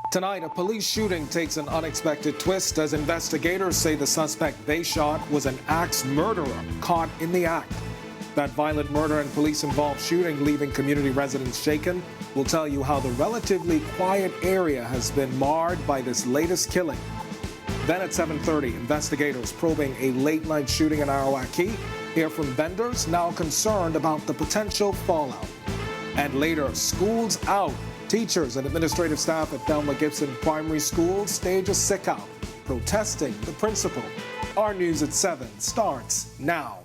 Tonight, a police shooting takes an unexpected twist as investigators say the suspect they shot was an axe murderer caught in the act. That violent murder and police-involved shooting leaving community residents shaken. We'll tell you how the relatively quiet area has been marred by this latest killing. Then at 7:30, investigators probing a late-night shooting in Arawak Cay. Hear from vendors now concerned about the potential fallout. And later, schools out. Teachers and administrative staff at Thelma Gibson Primary School stage a sick-out, protesting the principal. Our News at 7 starts now.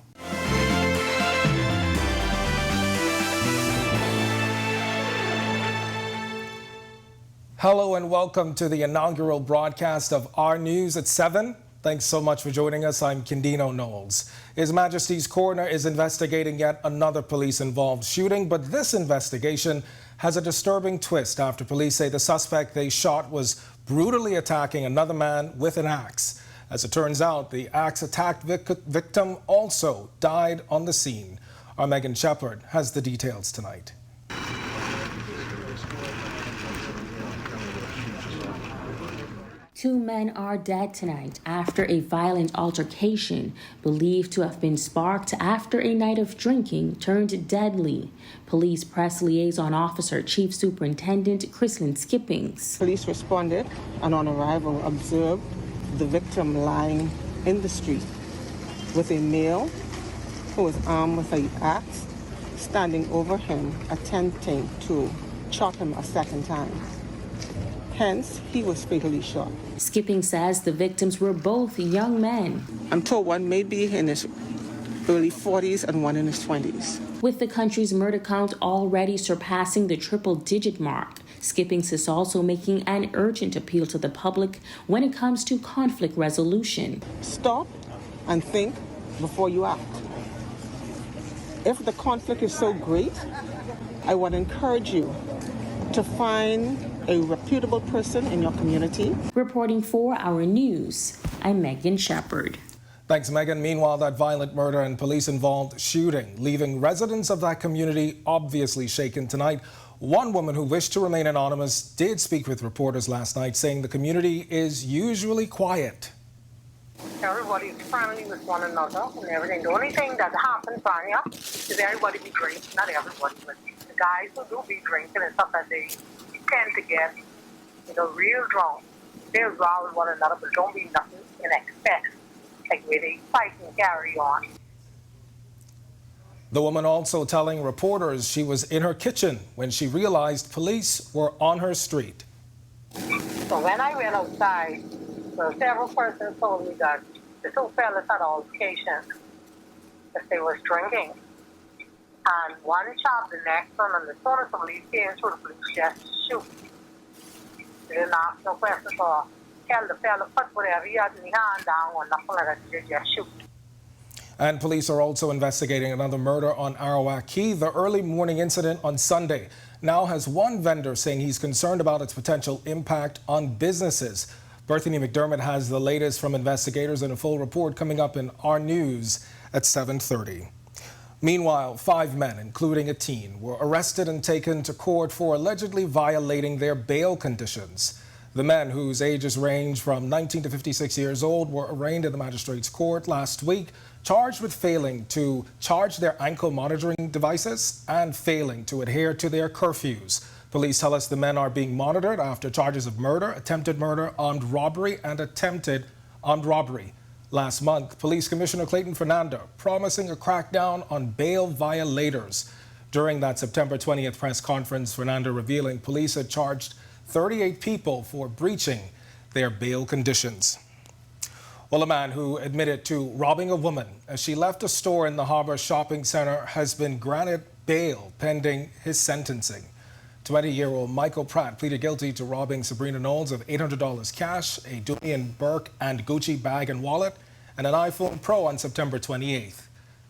Hello and welcome to the inaugural broadcast of Our News at 7. Thanks so much for joining us. I'm Kendino Knowles. His Majesty's coroner is investigating yet another police-involved shooting, but this investigation has a disturbing twist after police say the suspect they shot was brutally attacking another man with an axe. As it turns out, the axe-attacked victim also died on the scene. Our Megan Shepard has the details tonight. Two men are dead tonight after a violent altercation believed to have been sparked after a night of drinking turned deadly. Police Press Liaison Officer Chief Superintendent Chrislyn Skippings. Police responded and on arrival observed the victim lying in the street with a male who was armed with an axe standing over him, attempting to chop him a second time. Hence, he was fatally shot. Skipping says the victims were both young men. I'm told one may be in his early 40s and one in his 20s. With the country's murder count already surpassing the triple-digit mark, Skippings is also making an urgent appeal to the public when it comes to conflict resolution. Stop and think before you act. If the conflict is so great, I would encourage you to find a reputable person in your community. Reporting for Our News, I'm Megan Shepard. Thanks, Megan. Meanwhile, that violent murder and police-involved shooting, leaving residents of that community obviously shaken tonight. One woman who wished to remain anonymous did speak with reporters last night, saying the community is usually quiet. Everybody's friendly with one another and everything. The only thing that happens on here is everybody be drinking. Not everybody, but the guys who do be drinking and stuff that they tend to get, real drunk. They'll row with one another, but don't be nothing in excess, like where they fight and carry on. The woman also telling reporters she was in her kitchen when she realized police were on her street. So when I went outside, several persons told me that the two fellas had altercation, that they was drinking. And one shot the next one, and the soon as the police came through, the police just shoot. They didn't ask no questions or tell the fella put whatever he had in his hand down or nothing like that, they just shoot. And police are also investigating another murder on Arawak Cay. The early morning incident on Sunday now has one vendor saying he's concerned about its potential impact on businesses. Berthany McDermott has the latest from investigators in a full report coming up in Our News at 7:30. Meanwhile, 5 men, including a teen, were arrested and taken to court for allegedly violating their bail conditions. The men, whose ages range from 19 to 56 years old, were arraigned in the magistrate's court last week, charged with failing to charge their ankle monitoring devices and failing to adhere to their curfews. Police tell us the men are being monitored after charges of murder, attempted murder, armed robbery, and attempted armed robbery. Last month, Police Commissioner Clayton Fernando promising a crackdown on bail violators. During that September 20th press conference, Fernando revealing police had charged 38 people for breaching their bail conditions. Well, a man who admitted to robbing a woman as she left a store in the Harbor Shopping Center has been granted bail pending his sentencing. 20-year-old Michael Pratt pleaded guilty to robbing Sabrina Knowles of $800 cash, a Julian Burke and Gucci bag and wallet, and an iPhone Pro on September 28th.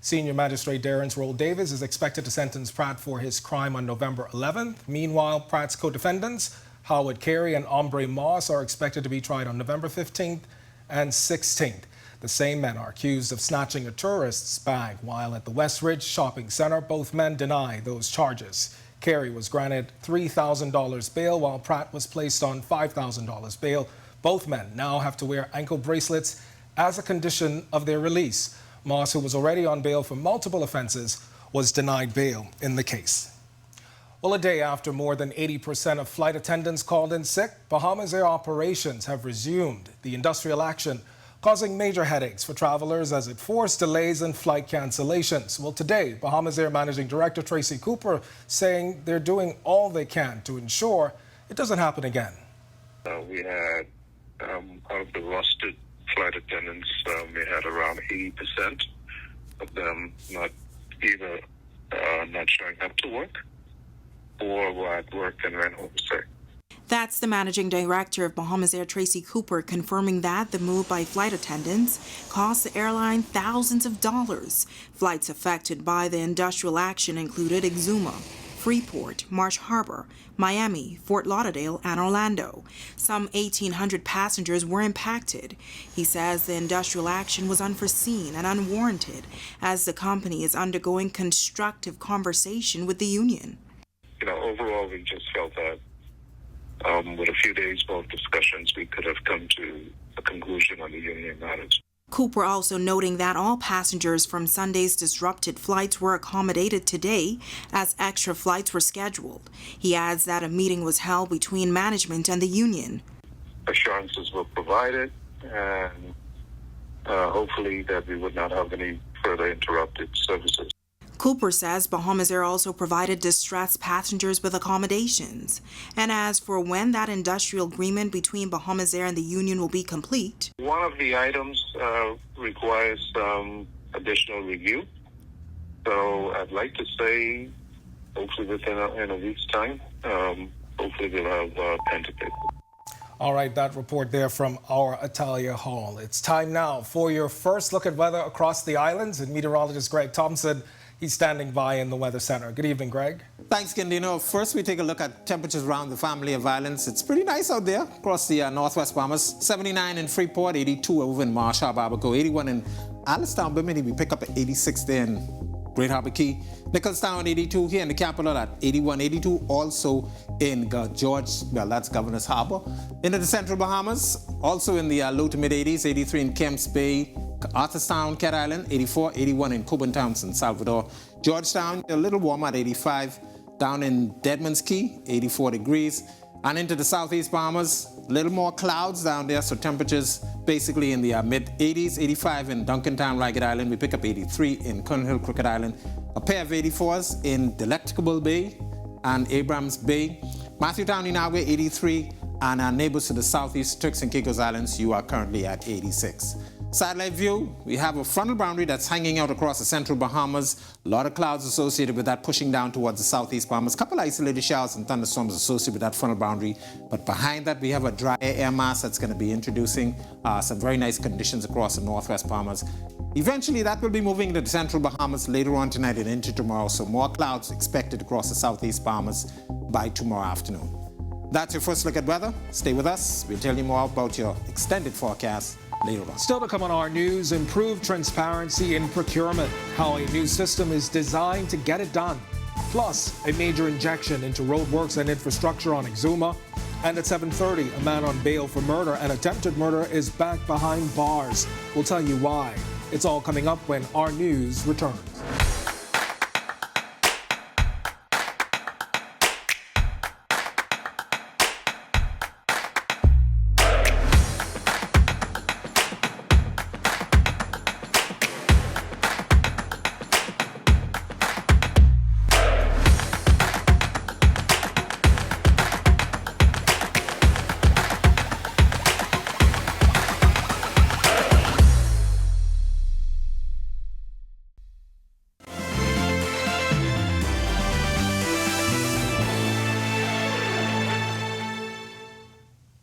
Senior Magistrate Darren Roll Davis is expected to sentence Pratt for his crime on November 11th. Meanwhile, Pratt's co-defendants, Howard Carey and Ombre Moss, are expected to be tried on November 15th and 16th. The same men are accused of snatching a tourist's bag while at the Westridge Shopping Center. Both men deny those charges. Carey was granted $3,000 bail, while Pratt was placed on $5,000 bail. Both men now have to wear ankle bracelets as a condition of their release. Moss, who was already on bail for multiple offenses, was denied bail in the case. Well, a day after more than 80% of flight attendants called in sick, Bahamasair operations have resumed. The industrial action causing major headaches for travelers as it forced delays and flight cancellations. Well, today, Bahamasair Managing Director Tracy Cooper saying they're doing all they can to ensure it doesn't happen again. We had, out of the rostered flight attendants, we had around 80% of them not showing up to work or were at work and ran home sick. That's the managing director of Bahamasair, Tracy Cooper, confirming that the move by flight attendants cost the airline thousands of dollars. Flights affected by the industrial action included Exuma, Freeport, Marsh Harbor, Miami, Fort Lauderdale, and Orlando. Some 1,800 passengers were impacted. He says the industrial action was unforeseen and unwarranted as the company is undergoing constructive conversation with the union. Overall, we just felt that with a few days of discussions, we could have come to a conclusion on the union matters. Cooper also noting that all passengers from Sunday's disrupted flights were accommodated today as extra flights were scheduled. He adds that a meeting was held between management and the union. Assurances were provided, and hopefully that we would not have any further interrupted services. Cooper says Bahamasair also provided distressed passengers with accommodations. And as for when that industrial agreement between Bahamasair and the union will be complete, one of the items requires additional review. So I'd like to say, hopefully within a week's time, hopefully we'll have pen to paper. All right, that report there from our Atalia Hall. It's time now for your first look at weather across the islands. And meteorologist Greg Thompson, he's standing by in the Weather Center. Good evening, Greg. Thanks, Gandino. First, we take a look at temperatures around the family of islands. It's pretty nice out there across the northwest Bahamas. 79 in Freeport, 82 over in Marsh Harbor, Abaco, 81 in Alistown, Bimini. We pick up at 86 there in Great Harbor Cay. Nicholstown, 82 here in the capital at 81, 82 also in that's Governor's Harbor. Into the central Bahamas, also in the low to mid 80s, 83 in Kemps Bay, Arthurstown, Cat Island, 84, 81 in Coburn Town, San Salvador. Georgetown, a little warmer at 85. Down in Deadman's Key, 84 degrees. And into the southeast Bahamas, a little more clouds down there, so temperatures basically in the mid 80s, 85 in Duncantown, Ragged Island. We pick up 83 in Colonel Hill, Crooked Island. A pair of 84s in Delectable Bay and Abrams Bay. Matthewtown, Inagua, 83. And our neighbors to the southeast, Turks and Caicos Islands, you are currently at 86. Satellite view, we have a frontal boundary that's hanging out across the central Bahamas. A lot of clouds associated with that pushing down towards the southeast Bahamas. A couple isolated showers and thunderstorms associated with that frontal boundary. But behind that, we have a dry air mass that's going to be introducing some very nice conditions across the northwest Bahamas. Eventually, that will be moving into the central Bahamas later on tonight and into tomorrow. So more clouds expected across the southeast Bahamas by tomorrow afternoon. That's your first look at weather. Stay with us. We'll tell you more about your extended forecast later on. Still to come on our news, improved transparency in procurement, how a new system is designed to get it done. Plus, a major injection into roadworks and infrastructure on Exuma. And at 7:30, a man on bail for murder and attempted murder is back behind bars. We'll tell you why. It's all coming up when our news returns.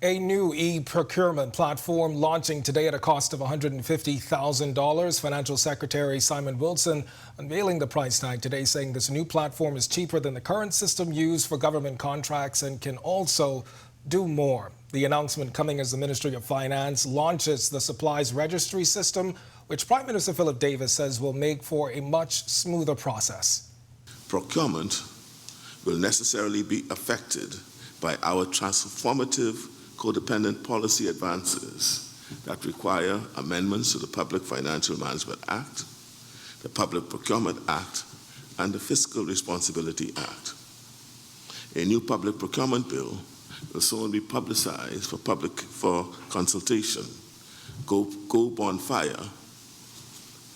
A new e-procurement platform launching today at a cost of $150,000. Financial Secretary Simon Wilson unveiling the price tag today, saying this new platform is cheaper than the current system used for government contracts and can also do more. The announcement coming as the Ministry of Finance launches the supplies registry system, which Prime Minister Philip Davis says will make for a much smoother process. Procurement will necessarily be affected by our transformative codependent policy advances that require amendments to the Public Financial Management Act, the Public Procurement Act, and the Fiscal Responsibility Act. A new public procurement bill will soon be publicized for consultation. Go bonfire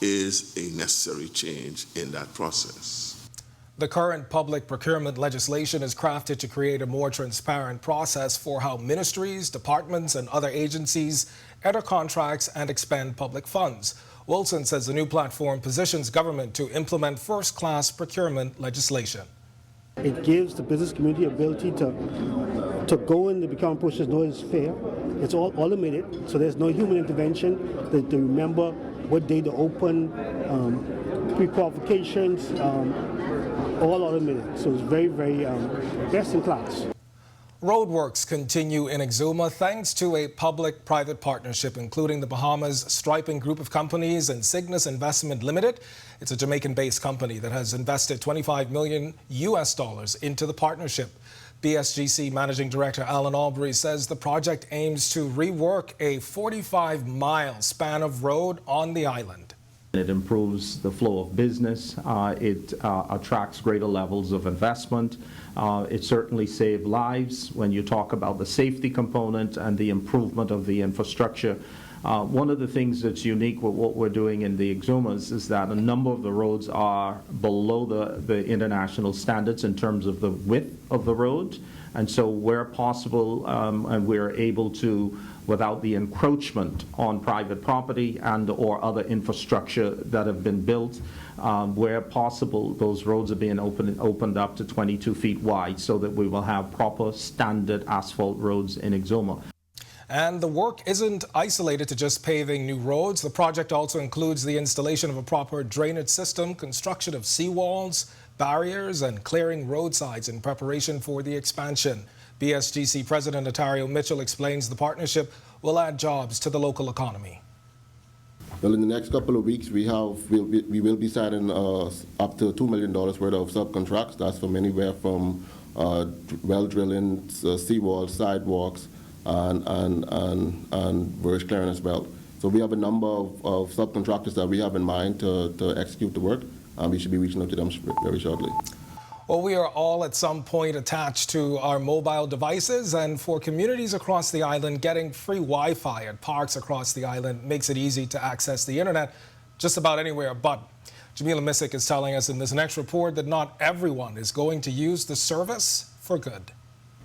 is a necessary change in that process. The current public procurement legislation is crafted to create a more transparent process for how ministries, departments, and other agencies enter contracts and expend public funds. Wilson says the new platform positions government to implement first-class procurement legislation. It gives the business community ability to go in the procurement process, know it's fair. It's all automated, so there's no human intervention. They remember what day to open, pre-qualifications, all automated. So it's very, very best in class. Roadworks continue in Exuma thanks to a public-private partnership, including the Bahamas Striping Group of Companies and Cygnus Investment Limited. It's a Jamaican-based company that has invested $25 million into the partnership. BSGC Managing Director Alan Aubrey says the project aims to rework a 45-mile span of road on the island. It improves the flow of business. It attracts greater levels of investment. It certainly saves lives when you talk about the safety component and the improvement of the infrastructure. One of the things that's unique with what we're doing in the Exumas is that a number of the roads are below the international standards in terms of the width of the road. And so where possible, and we're able to, without the encroachment on private property and or other infrastructure that have been built, where possible, those roads are being opened up to 22 feet wide so that we will have proper standard asphalt roads in Exuma. And the work isn't isolated to just paving new roads. The project also includes the installation of a proper drainage system, construction of seawalls, barriers, and clearing roadsides in preparation for the expansion. BSGC President Otario Mitchell explains the partnership will add jobs to the local economy. Well, in the next couple of weeks, we will be signing up to $2 million worth of subcontracts. That's from anywhere from well drilling, seawalls, sidewalks, and bridge clearing as well. So we have a number of subcontractors that we have in mind to execute the work, and we should be reaching out to them very shortly. Well, we are all at some point attached to our mobile devices, and for communities across the island, getting free Wi-Fi at parks across the island makes it easy to access the internet just about anywhere. But Jamila Missick is telling us in this next report that not everyone is going to use the service for good.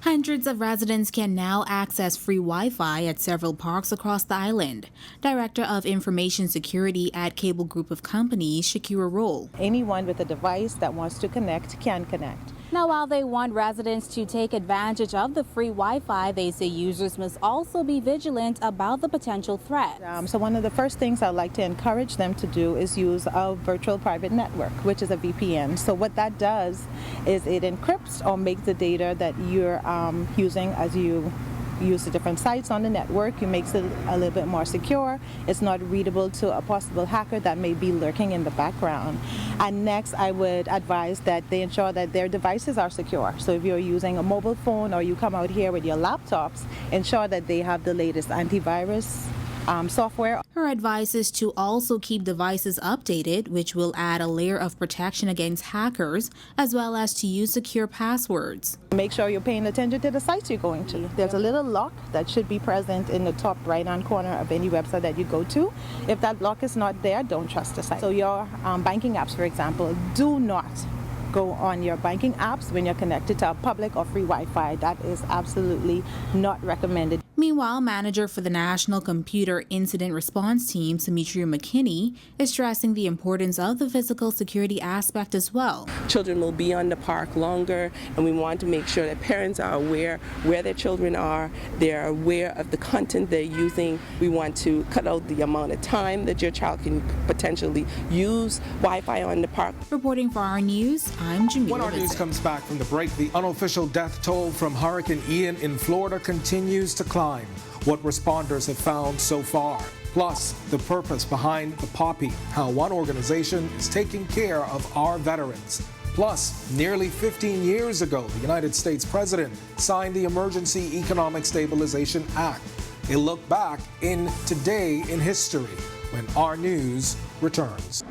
Hundreds of residents can now access free Wi-Fi at several parks across the island. Director of Information Security at Cable Group of Companies, Shakira Roll. Anyone with a device that wants to connect can connect. Now, while they want residents to take advantage of the free Wi-Fi, they say users must also be vigilant about the potential threat. So one of the first things I'd like to encourage them to do is use a virtual private network, which is a VPN. So what that does is it encrypts or makes the data that you're using as you use the different sites on the network. It makes it a little bit more secure. It's not readable to a possible hacker that may be lurking in the background. And next, I would advise that they ensure that their devices are secure. So if you're using a mobile phone or you come out here with your laptops, ensure that they have the latest antivirus software. Her advice is to also keep devices updated, which will add a layer of protection against hackers, as well as to use secure passwords. Make sure you're paying attention to the sites you're going to. There's a little lock that should be present in the top right-hand corner of any website that you go to. If that lock is not there, don't trust the site. So your banking apps, for example, do not go on your banking apps when you're connected to a public or free Wi-Fi. That is absolutely not recommended. Meanwhile, manager for the National Computer Incident Response Team, Sumitra McKinney, is stressing the importance of the physical security aspect as well. Children will be on the park longer, and we want to make sure that parents are aware where their children are, they're aware of the content they're using. We want to cut out the amount of time that your child can potentially use Wi-Fi on the park. Reporting for our news, I'm Jamila. When our news comes back from the break, the unofficial death toll from Hurricane Ian in Florida continues to climb. What responders have found so far. Plus, the purpose behind the Poppy, how one organization is taking care of our veterans. Plus, nearly 15 years ago, the United States President signed the Emergency Economic Stabilization Act. A look back in Today in History when our news returns.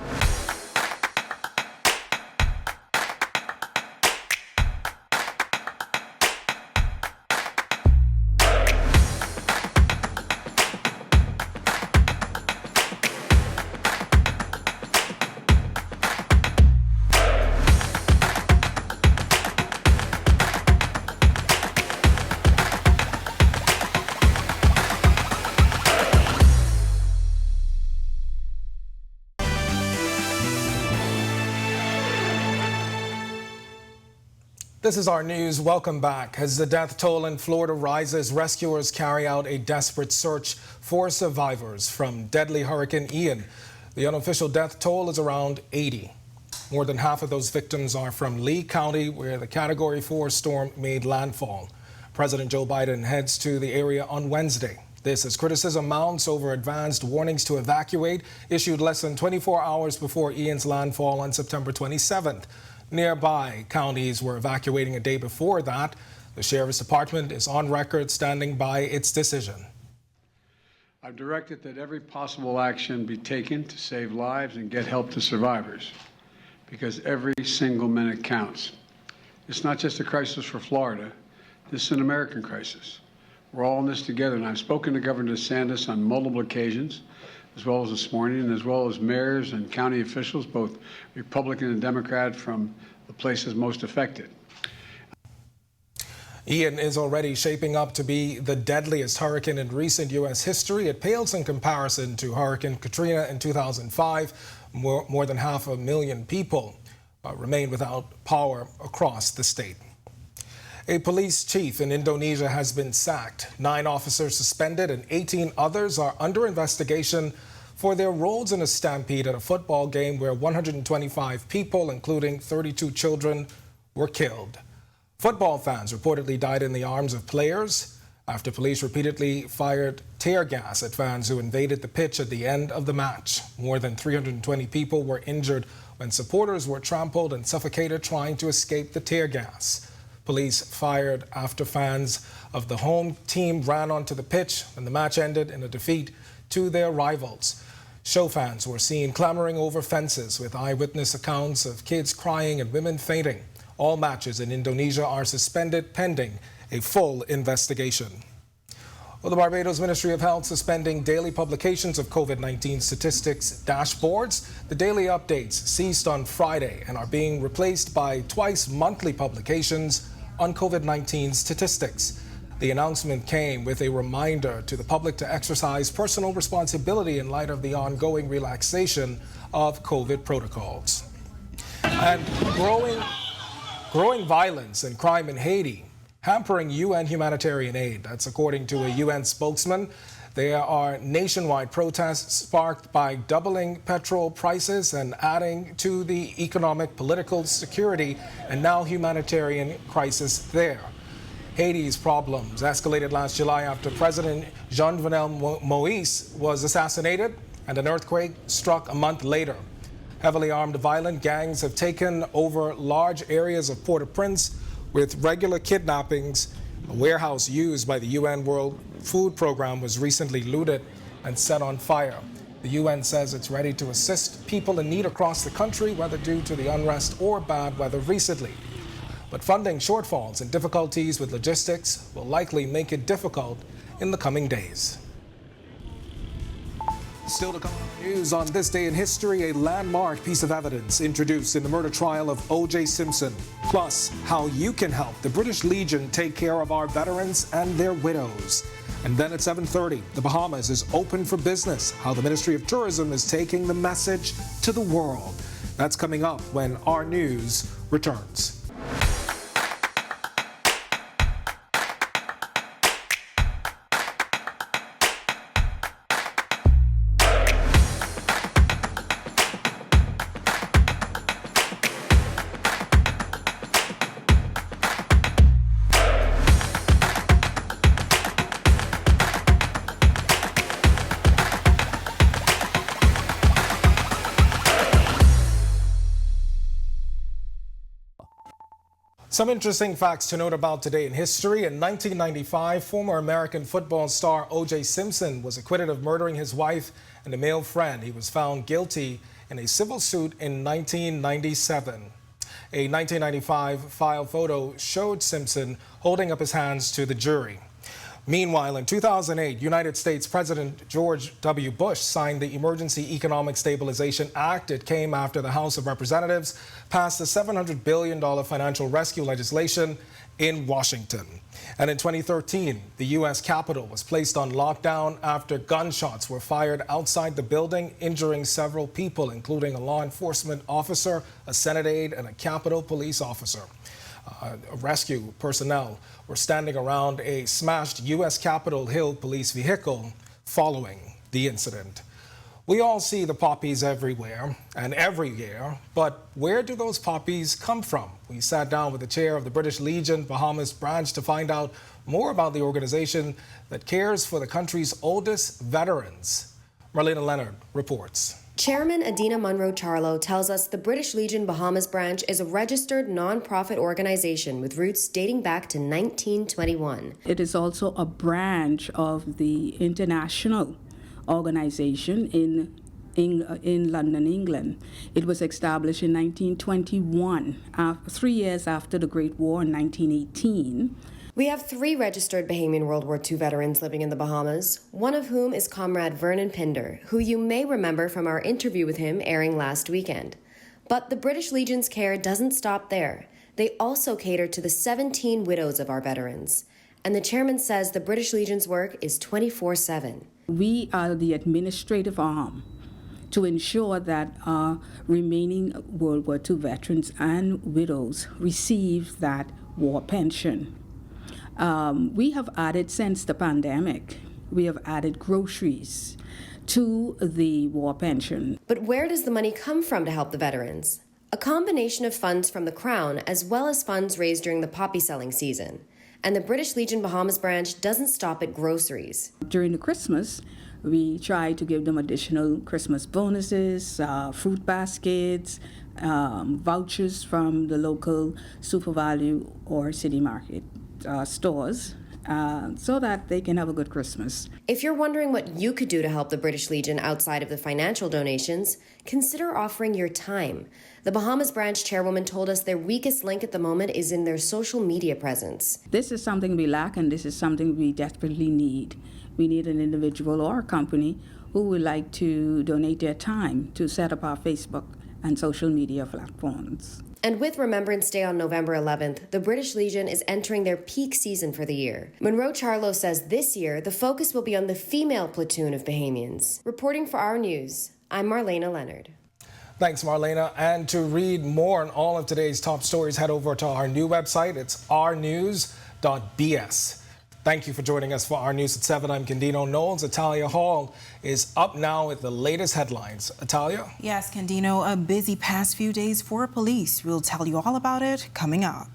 This is our news. Welcome back. As the death toll in Florida rises, rescuers carry out a desperate search for survivors from deadly Hurricane Ian. The unofficial death toll is around 80. More than half of those victims are from Lee County, where the Category 4 storm made landfall. President Joe Biden heads to the area on Wednesday. This as criticism mounts over advanced warnings to evacuate, issued less than 24 hours before Ian's landfall on September 27th. Nearby counties were evacuating a day before that. The Sheriff's Department is on record standing by its decision. I've directed that every possible action be taken to save lives and get help to survivors, because every single minute counts. It's not just a crisis for Florida. This is an American crisis. We're all in this together, and I've spoken to Governor DeSantis on multiple occasions, as well as this morning, and as well as mayors and county officials, both Republican and Democrat, from the places most affected. Ian is already shaping up to be the deadliest hurricane in recent U.S. history. It pales in comparison to Hurricane Katrina in 2005. More than 500,000 people remain without power across the state. A police chief in Indonesia has been sacked. 9 officers suspended and 18 others are under investigation for their roles in a stampede at a football game where 125 people, including 32 children, were killed. Football fans reportedly died in the arms of players after police repeatedly fired tear gas at fans who invaded the pitch at the end of the match. More than 320 people were injured when supporters were trampled and suffocated trying to escape the tear gas. Police fired after fans of the home team ran onto the pitch when the match ended in a defeat to their rivals. Show fans were seen clambering over fences with eyewitness accounts of kids crying and women fainting. All matches in Indonesia are suspended pending a full investigation. Well, the Barbados Ministry of Health suspending daily publications of COVID-19 statistics dashboards. The daily updates ceased on Friday and are being replaced by twice monthly publications on COVID-19 statistics. The announcement came with a reminder to the public to exercise personal responsibility in light of the ongoing relaxation of COVID protocols. And growing violence and crime in Haiti, hampering UN humanitarian aid. That's according to a UN spokesman. There are nationwide protests sparked by doubling petrol prices and adding to the economic, political, security, and now humanitarian crisis there. Haiti's problems escalated last July after President Jovenel Moïse was assassinated and an earthquake struck a month later. Heavily armed violent gangs have taken over large areas of Port-au-Prince with regular kidnappings. A warehouse used by the UN World Food Program was recently looted and set on fire. The UN says it's ready to assist people in need across the country, whether due to the unrest or bad weather recently. But funding shortfalls and difficulties with logistics will likely make it difficult in the coming days. Still to come on news on this day in history, a landmark piece of evidence introduced in the murder trial of O.J. Simpson. Plus, how you can help the British Legion take care of our veterans and their widows. And then at 7:30, the Bahamas is open for business, how the Ministry of Tourism is taking the message to the world. That's coming up when our news returns. Some interesting facts to note about today in history. In 1995, former American football star O.J. Simpson was acquitted of murdering his wife and a male friend. He was found guilty in a civil suit in 1997. A 1995 file photo showed Simpson holding up his hands to the jury. Meanwhile, in 2008, United States President George W. Bush signed the Emergency Economic Stabilization Act. It came after the House of Representatives passed the $700 billion financial rescue legislation in Washington. And in 2013, the U.S. Capitol was placed on lockdown after gunshots were fired outside the building, injuring several people, including a law enforcement officer, a Senate aide, and a Capitol police officer. Rescue personnel were standing around a smashed U.S. Capitol Hill police vehicle following the incident. We all see the poppies everywhere and every year, but where do those poppies come from? We sat down with the chair of the British Legion Bahamas branch to find out more about the organization that cares for the country's oldest veterans. Marlena Leonard reports. Chairman Adina Munro-Charlo tells us the British Legion Bahamas branch is a registered non-profit organization with roots dating back to 1921. It is also a branch of the international organization in London, England. It was established in 1921, 3 years after the Great War in 1918. We have 3 registered Bahamian World War II veterans living in the Bahamas, one of whom is Comrade Vernon Pinder, who you may remember from our interview with him airing last weekend. But the British Legion's care doesn't stop there. They also cater to the 17 widows of our veterans. And the chairman says the British Legion's work is 24/7. We are the administrative arm to ensure that our remaining World War II veterans and widows receive that war pension. We have added, since the pandemic, we have added groceries to the war pension. But where does the money come from to help the veterans? A combination of funds from the Crown as well as funds raised during the poppy selling season. And the British Legion Bahamas branch doesn't stop at groceries. During the Christmas, we try to give them additional Christmas bonuses, fruit baskets, vouchers from the local Super Value or City Market stores, so that they can have a good Christmas. If you're wondering what you could do to help the British Legion outside of the financial donations, consider offering your time. The Bahamas branch chairwoman told us their weakest link at the moment is in their social media presence. This is something we lack, and this is something we desperately need. We need an individual or a company who would like to donate their time to set up our Facebook and social media platforms. And with Remembrance Day on November 11th, the British Legion is entering their peak season for the year. Munro-Charlo says this year the focus will be on the female platoon of Bahamians. Reporting for Our News, I'm Marlena Leonard. Thanks, Marlena. And to read more on all of today's top stories, head over to our new website. It's ournews.bs. Thank you for joining us for Our News at 7. I'm Candino Knowles. Atalia Hall is up now with the latest headlines. Atalia? Yes, Candino, a busy past few days for police. We'll tell you all about it coming up.